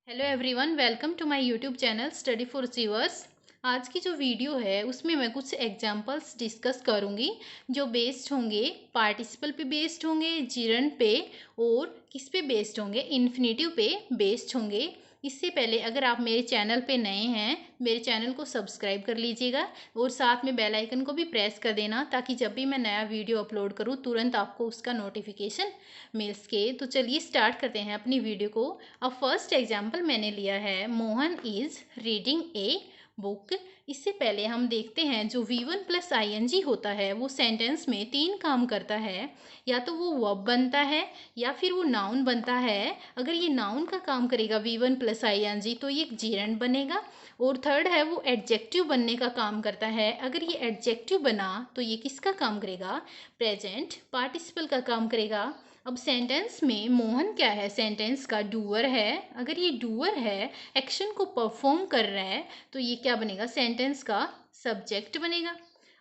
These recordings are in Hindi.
Hello everyone, welcome to my YouTube channel study for achievers. आज की जो वीडियो है उसमें मैं कुछ एग्जांपल्स डिस्कस करूंगी जो बेस्ड होंगे पार्टिसिपल पे बेस्ड होंगे, जिरंड पे और किस पे बेस्ड होंगे, इन्फिनेटिव पे बेस्ड होंगे। इससे पहले अगर आप मेरे चैनल पे नए हैं, मेरे चैनल को सब्सक्राइब कर लीजिएगा और साथ में बेल आइकन को भी प्रेस कर देना ताकि जब भी मैं नया वीडियो अपलोड करूँ तुरंत आपको उसका नोटिफिकेशन मिल सके। तो चलिए स्टार्ट करते हैं अपनी वीडियो को। अब फर्स्ट एग्जाम्पल मैंने लिया है, Mohan is reading a book. इससे पहले हम देखते हैं जो V1 प्लस आई होता है वो सेंटेंस में तीन काम करता है। या तो वो वर्ब बनता है या फिर वो नाउन बनता है। अगर ये नाउन का काम करेगा V1 प्लस आई तो ये जीरंड बनेगा। और थर्ड है वो एडजेक्टिव बनने का काम करता है। अगर ये एडजेक्टिव बना तो ये किसका काम करेगा? प्रेजेंट पार्टिसिपल का काम करेगा। अब सेंटेंस में मोहन क्या है? सेंटेंस का डूअर है। अगर ये डूअर है, एक्शन को परफॉर्म कर रहा है, तो ये क्या बनेगा? सेंटेंस का सब्जेक्ट बनेगा।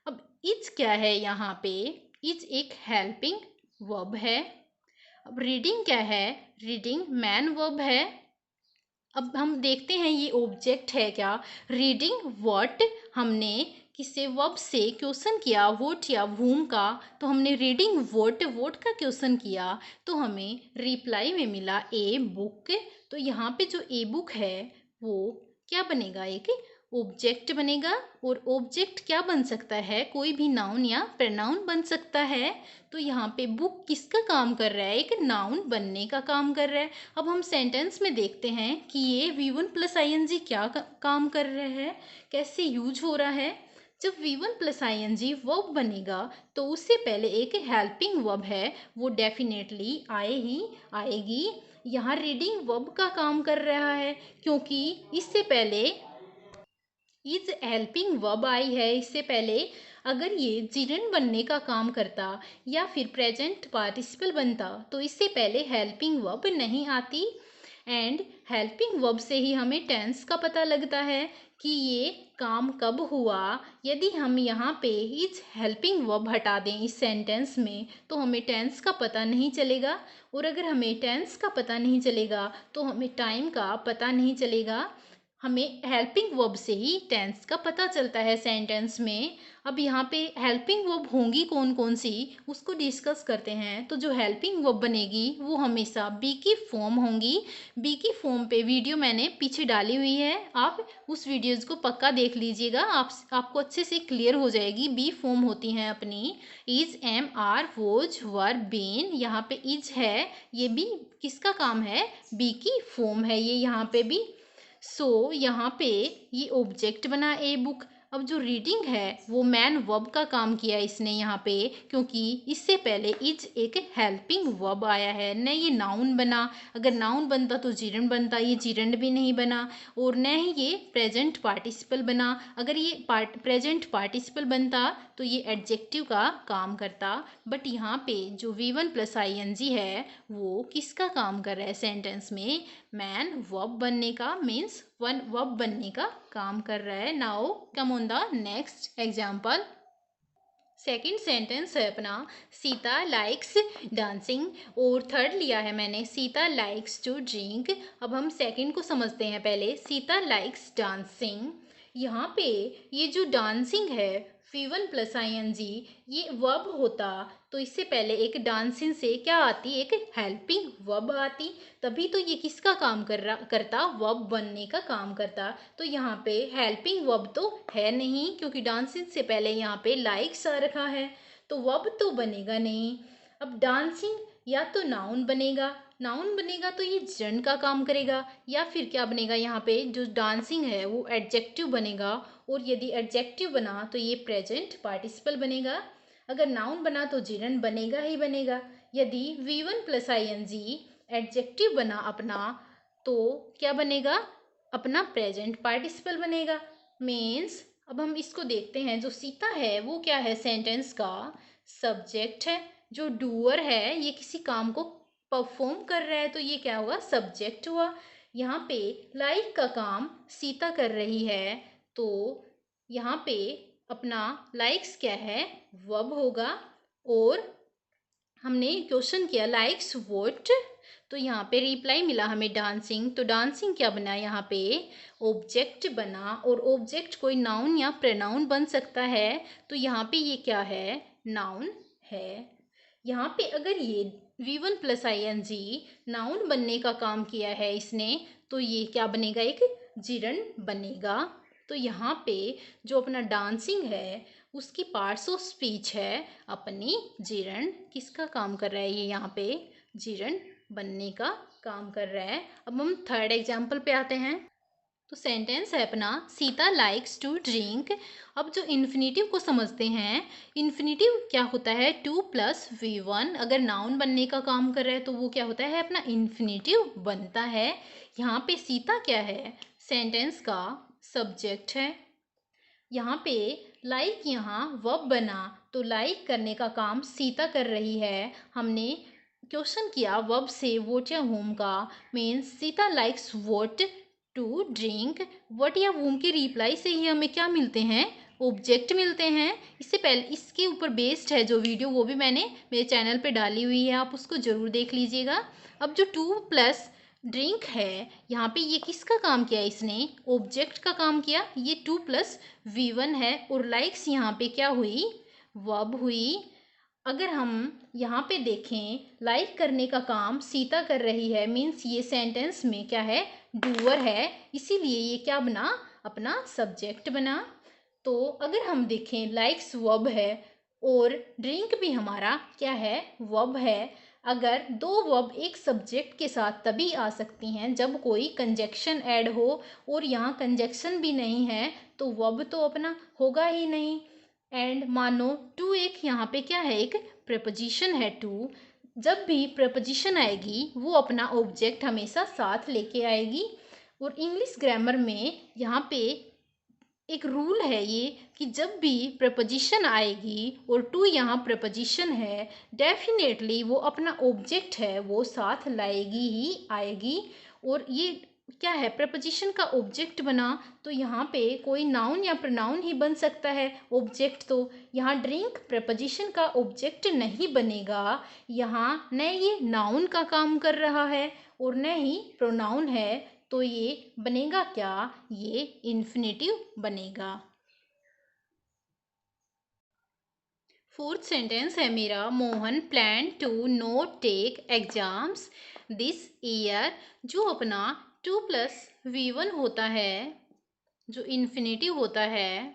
अब इज क्या है यहाँ पे? इज एक हेल्पिंग वर्ब है। अब रीडिंग क्या है? रीडिंग मैन वर्ब है। अब हम देखते हैं ये ऑब्जेक्ट है क्या? रीडिंग व्हाट, हमने किससे वर्ब से क्वेश्चन किया, वोट या वूम का। तो हमने रीडिंग वोट वोट का क्वेश्चन किया तो हमें रिप्लाई में मिला ए बुक। तो यहाँ पे जो ए बुक है वो क्या बनेगा? एक ऑब्जेक्ट बनेगा। और ऑब्जेक्ट क्या बन सकता है? कोई भी नाउन या प्रनाउन बन सकता है। तो यहाँ पे बुक किसका काम कर रहा है? एक नाउन बनने का काम कर रहा है। अब हम सेंटेंस में देखते हैं कि ये V1 प्लस आई क्या काम कर रहे हैं, कैसे यूज हो रहा है। जब V1 प्लस आई वर्ब बनेगा तो उससे पहले एक हेल्पिंग वर्ब है, वो डेफिनेटली आए ही आएगी। यहाँ रीडिंग वर्ब का काम कर रहा है क्योंकि इससे पहले इज हेल्पिंग वर्ब आई है। इससे पहले अगर ये जिरंड बनने का काम करता या फिर प्रेजेंट पार्टिसिपल बनता तो इससे पहले हेल्पिंग वर्ब नहीं आती। एंड हेल्पिंग वर्ब से ही हमें टेंस का पता लगता है कि ये काम कब हुआ। यदि हम यहाँ पे इज हेल्पिंग वर्ब हटा दें इस सेंटेंस में तो हमें टेंस का पता नहीं चलेगा। और अगर हमें टेंस का पता नहीं चलेगा तो हमें टाइम का पता नहीं चलेगा। हमें हेल्पिंग वर्ब से ही टेंस का पता चलता है सेंटेंस में। अब यहाँ पे हेल्पिंग वर्ब होंगी कौन कौन सी, उसको डिस्कस करते हैं। तो जो हेल्पिंग वर्ब बनेगी वो हमेशा बी की फॉर्म होंगी। बी की फॉर्म पे वीडियो मैंने पीछे डाली हुई है, आप उस वीडियोज़ को पक्का देख लीजिएगा, आपको अच्छे से क्लियर हो जाएगी। बी फॉर्म होती हैं अपनी is, am, are, was, were, been. यहाँ पे इज है, ये भी किसका काम है? बी की फॉर्म है ये यहाँ पे भी। यहाँ पे ये ऑब्जेक्ट बना ए बुक। अब जो रीडिंग है वो मैन वर्ब का काम किया इसने यहाँ पे, क्योंकि इससे पहले इज एक हेल्पिंग वर्ब आया है, न ये नाउन बना। अगर नाउन बनता तो जिरंड बनता, ये जिरंड भी नहीं बना। और न ही ये प्रेजेंट पार्टिसिपल बना। अगर ये प्रेजेंट पार्टिसिपल बनता तो ये एडजेक्टिव का काम करता। बट यहाँ पे जो V1 प्लस आई है वो किसका काम कर रहा है सेंटेंस में? मैन वर्ब बनने का, मीन्स वन वर्ब बनने का काम कर रहा है। Now come on the next example. Second sentence है अपना, सीता लाइक्स डांसिंग। और थर्ड लिया है मैंने, सीता लाइक्स टू ड्रिंक। अब हम सेकेंड को समझते हैं पहले। सीता लाइक्स डांसिंग, यहाँ पे ये जो डांसिंग है V1 प्लस आई ये वर्ब होता तो इससे पहले एक डांसिंग से क्या आती? एक हेल्पिंग वर्ब आती। तभी तो ये किसका काम करता? वर्ब बनने का काम करता। तो यहाँ पे हेल्पिंग वर्ब तो है नहीं क्योंकि डांसिंग से पहले यहाँ पे लाइक्स आ रखा है, तो वर्ब तो बनेगा नहीं। अब डांसिंग या तो नाउन बनेगा, नाउन बनेगा तो ये जन का काम करेगा, या फिर क्या बनेगा? यहाँ पे जो डांसिंग है वो एडजेक्टिव बनेगा। और यदि एडजेक्टिव बना तो ये प्रेजेंट पार्टिसिपल बनेगा। अगर नाउन बना तो जिरन बनेगा ही बनेगा। यदि V1 प्लस आई एडजेक्टिव बना अपना तो क्या बनेगा? अपना प्रेजेंट पार्टिसिपल बनेगा। मीन्स अब हम इसको देखते हैं, जो सीता है वो क्या है? सेंटेंस का सब्जेक्ट है। जो डूअर है ये किसी काम को परफॉर्म कर रहा है तो ये क्या हुआ? सब्जेक्ट हुआ। यहाँ पे लाइक का काम सीता कर रही है तो यहाँ पे अपना लाइक्स क्या है? वर्ब होगा। और हमने क्वेश्चन किया लाइक्स व्हाट, तो यहाँ पे रिप्लाई मिला हमें डांसिंग, तो डांसिंग क्या बना यहाँ पे, ऑब्जेक्ट बना। और ऑब्जेक्ट कोई नाउन या प्रोनाउन बन सकता है, तो यहाँ पे ये क्या है, नाउन है। यहाँ पे अगर ये V1 प्लस ING नाउन बनने का काम किया है इसने, तो ये क्या बनेगा, एक जिरन बनेगा। तो यहाँ पे जो अपना डांसिंग है उसकी पार्ट्स ऑफ स्पीच है अपनी जिरन, किसका काम कर रहा है ये, यहाँ पे जिरन बनने का काम कर रहा है। अब हम थर्ड एग्जाम्पल पे आते हैं। तो सेंटेंस है अपना, सीता लाइक्स टू ड्रिंक। अब जो इन्फिनेटिव को समझते हैं, इन्फिनेटिव क्या होता है, 2 प्लस V1 अगर नाउन बनने का काम कर रहा है तो वो क्या होता है, अपना इन्फिनेटिव बनता है। यहाँ पे सीता क्या है, सेंटेंस का सब्जेक्ट है। यहाँ पे लाइक यहाँ वर्ब बना, तो लाइक करने का काम सीता कर रही है। हमने क्वेश्चन किया वर्ब से वोट या होम का, means Sita likes what to drink. What या वोम के रिप्लाई से ही हमें क्या मिलते हैं, ऑब्जेक्ट मिलते हैं। इससे पहले इसके ऊपर बेस्ड है जो वीडियो, वो भी मैंने मेरे चैनल पे डाली हुई है, आप उसको ज़रूर देख लीजिएगा। अब जो 2 प्लस ड्रिंक है, यहाँ पे ये किसका काम किया, इसने ऑब्जेक्ट का काम किया। ये 2 प्लस V1 है, और लाइक्स यहाँ पे क्या हुई, वर्ब हुई। अगर हम यहाँ पे देखें, लाइक करने का काम सीता कर रही है, मीन्स ये सेंटेंस में क्या है, डूअर है, इसीलिए ये क्या बना, अपना सब्जेक्ट बना। तो अगर हम देखें, लाइक्स वर्ब है और ड्रिंक भी हमारा क्या है, वर्ब है। अगर दो वर्ब एक सब्जेक्ट के साथ तभी आ सकती हैं जब कोई कंजक्शन ऐड हो, और यहाँ कंजक्शन भी नहीं है तो वर्ब तो अपना होगा ही नहीं। एंड मानो टू एक यहाँ पे क्या है, एक प्रेपोजिशन है टू। जब भी प्रेपोजिशन आएगी वो अपना ऑब्जेक्ट हमेशा साथ लेके आएगी। और इंग्लिश ग्रामर में यहाँ पे एक रूल है ये, कि जब भी प्रपोजिशन आएगी और टू यहाँ प्रपोजिशन है, डेफिनेटली वो अपना ऑब्जेक्ट है वो साथ लाएगी ही आएगी। और ये क्या है, प्रपोजिशन का ऑब्जेक्ट बना, तो यहाँ पे कोई नाउन या प्रोनाउन ही बन सकता है ऑब्जेक्ट। तो यहाँ ड्रिंक प्रपोजिशन का ऑब्जेक्ट नहीं बनेगा, यहाँ न ये नाउन का काम कर रहा है और न ही प्रोनाउन है, तो ये बनेगा क्या, ये इन्फिनेटिव बनेगा। फोर्थ सेंटेंस है मेरा, Mohan plan to not take exams this year. जो अपना 2 प्लस V1 होता है, जो इन्फिनेटिव होता है,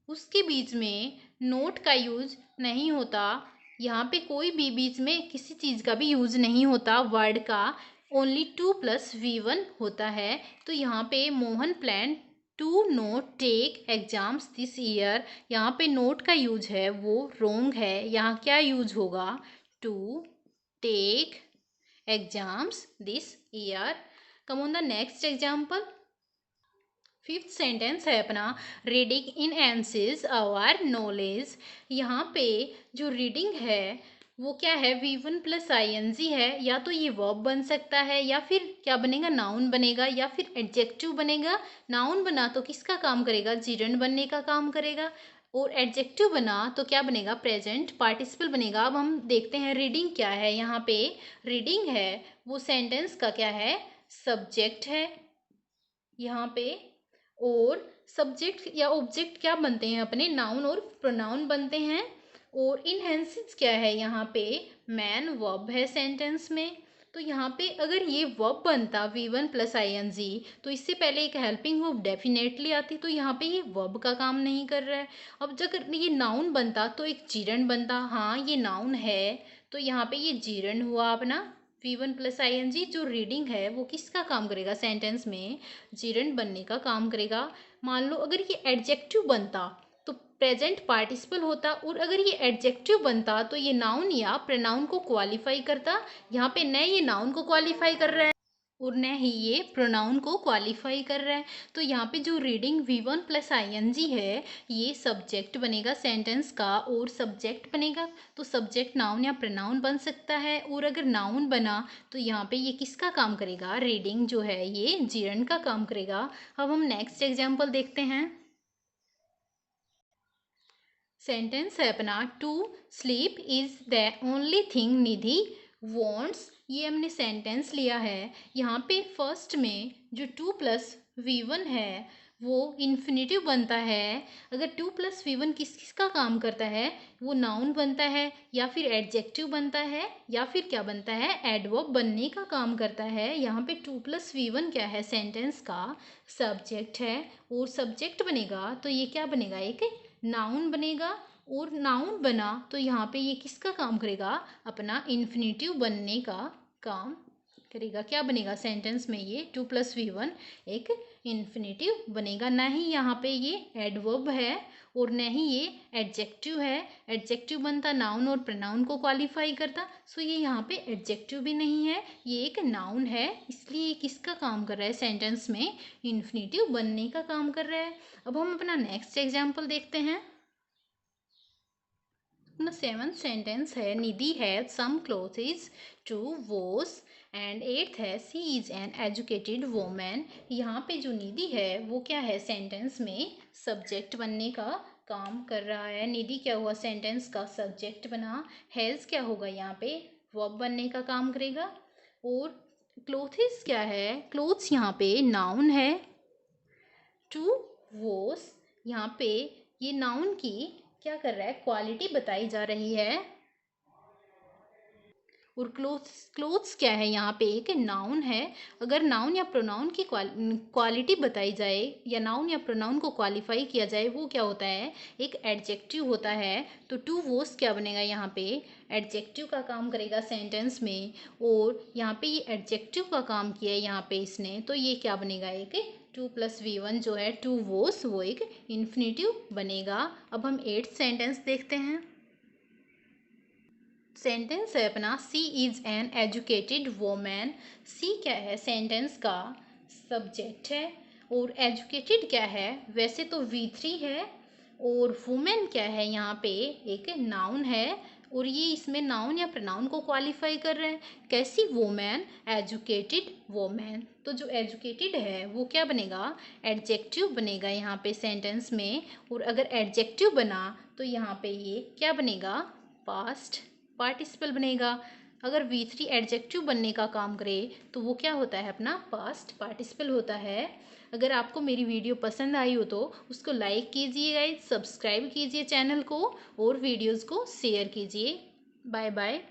उसके बीच में नोट का यूज नहीं होता। यहाँ पे कोई भी बीच में किसी चीज़ का भी यूज नहीं होता वर्ड का, ओनली 2 प्लस V1 होता है। तो यहाँ पे Mohan plan to not take exams this year, यहाँ पे नोट का यूज है वो रोंग है। यहाँ क्या यूज होगा, to take exams this year. Come on the next example. Fifth sentence है अपना, रीडिंग इनहेंसेस आवर नॉलेज। यहाँ पे जो रीडिंग है वो क्या है, V1 प्लस ING है। या तो ये वर्ब बन सकता है, या फिर क्या बनेगा, नाउन बनेगा, या फिर एडजेक्टिव बनेगा। नाउन बना तो किसका काम करेगा, जिरंड बनने का काम करेगा। और एडजेक्टिव बना तो क्या बनेगा, प्रेजेंट पार्टिसिपल बनेगा। अब हम देखते हैं रीडिंग क्या है। यहाँ पे रीडिंग है वो सेंटेंस का क्या है, सब्जेक्ट है यहाँ पे। और सब्जेक्ट या ऑब्जेक्ट क्या बनते हैं अपने, नाउन और प्रोनाउन बनते हैं। और इनहेंसेस क्या है, यहाँ पे मैन वर्ब है सेंटेंस में। तो यहाँ पे अगर ये वर्ब बनता V1 प्लस ING, तो इससे पहले एक हेल्पिंग वर्ब डेफिनेटली आती, तो यहाँ पे ये वर्ब का काम नहीं कर रहा है। अब जब ये नाउन बनता तो एक जीरंड बनता, हाँ ये नाउन है, तो यहाँ पे ये जीरंड हुआ अपना V1 प्लस ING। जो रीडिंग है वो किसका काम करेगा, सेंटेंस में जिरंड बनने का काम करेगा। मान लो अगर ये एडजेक्टिव बनता तो प्रेजेंट पार्टिसिपल होता, और अगर ये एडजेक्टिव बनता तो ये नाउन या प्रोनाउन को क्वालिफाई करता। यहाँ पे न ये नाउन को क्वालिफाई कर रहा है और न ही ये प्रोनाउन को क्वालिफाई कर रहा है। तो यहाँ पे जो रीडिंग V1 प्लस ING है, ये सब्जेक्ट बनेगा सेंटेंस का। और सब्जेक्ट बनेगा तो सब्जेक्ट नाउन या प्रोनाउन बन सकता है, और अगर नाउन बना तो यहाँ पे ये किसका काम करेगा, रीडिंग जो है ये जिरंड का काम करेगा। अब हम नेक्स्ट एग्जाम्पल देखते हैं। सेंटेंस है अपना, to sleep is the only thing Nidhi wants, ये हमने सेंटेंस लिया है। यहाँ पे फर्स्ट में जो 2+V1 है वो इन्फिनेटिव बनता है। अगर 2+V1 किस किस का काम करता है, वो नाउन बनता है या फिर एडजेक्टिव बनता है या फिर क्या बनता है, एडवर्ब बनने का काम करता है। यहाँ पे 2+V1 क्या है, सेंटेंस का सब्जेक्ट है। और सब्जेक्ट बनेगा तो ये क्या बनेगा, एक नाउन बनेगा। और नाउन बना तो यहाँ पे ये किसका काम करेगा, अपना इन्फिनेटिव बनने का काम करेगा। क्या बनेगा सेंटेंस में, ये 2+V1 एक इन्फिनेटिव बनेगा। ना ही यहाँ पे ये एडवर्ब है और न ही ये एडजेक्टिव है। एडजेक्टिव बनता नाउन और प्रोनाउन को क्वालिफाई करता, सो ये यहाँ पे एडजेक्टिव भी नहीं है, ये एक नाउन है। इसलिए ये किसका काम कर रहा है, सेंटेंस में इन्फिनेटिव बनने का काम कर रहा है। अब हम अपना नेक्स्ट एग्जाम्पल देखते हैं। The seventh sentence है, निधि had some clothes to wash, and eighth है, she is an educated woman। यहाँ पे जो निधि है वो क्या है, सेंटेंस में सब्जेक्ट बनने का काम कर रहा है। निधि क्या हुआ, सेंटेंस का सब्जेक्ट बना। हैज़ क्या होगा, यहाँ पे वर्ब बनने का काम करेगा। और क्लोथ्स क्या है, क्लोथ्स यहाँ पे नाउन है। टू वॉश, यहाँ पे ये नाउन की क्या कर रहा है, क्वालिटी बताई जा रही है। और क्लोथ्स, क्लोथ्स क्या है, यहाँ पे एक नाउन है। अगर नाउन या प्रोनाउन की क्वालिटी बताई जाए या नाउन या प्रोनाउन को क्वालिफाई किया जाए, वो क्या होता है, एक एडजेक्टिव होता है। तो टू वॉश क्या बनेगा, यहाँ पे एडजेक्टिव का काम करेगा सेंटेंस में। और यहाँ पे ये एडजेक्टिव का काम किया है यहाँ पे इसने, तो ये क्या बनेगा, एक 2+V1 जो है टू वॉश, वो एक इन्फिनेटिव बनेगा। अब हम 8th सेंटेंस देखते हैं। सेंटेंस है अपना, सी इज़ एन एजुकेटेड वोमैन। सी क्या है, सेंटेंस का सब्जेक्ट है। और एजुकेटेड क्या है, वैसे तो V3 है। और वुमेन क्या है, यहाँ पे एक नाउन है। और ये इसमें नाउन या प्रोनाउन को क्वालिफाई कर रहे हैं। कैसी वोमैन, एजुकेटेड वोमैन। तो जो एजुकेटेड है वो क्या बनेगा, एडजेक्टिव बनेगा यहाँ पे सेंटेंस में। और अगर एडजेक्टिव बना तो यहाँ पे ये क्या बनेगा, पास्ट पार्टिसिपल बनेगा। अगर V3 एडजेक्टिव बनने का काम करे तो वो क्या होता है, अपना पास्ट पार्टिसिपल होता है। अगर आपको मेरी वीडियो पसंद आई हो तो उसको लाइक कीजिए गाइस, सब्सक्राइब कीजिए चैनल को और वीडियोस को शेयर कीजिए। Bye bye.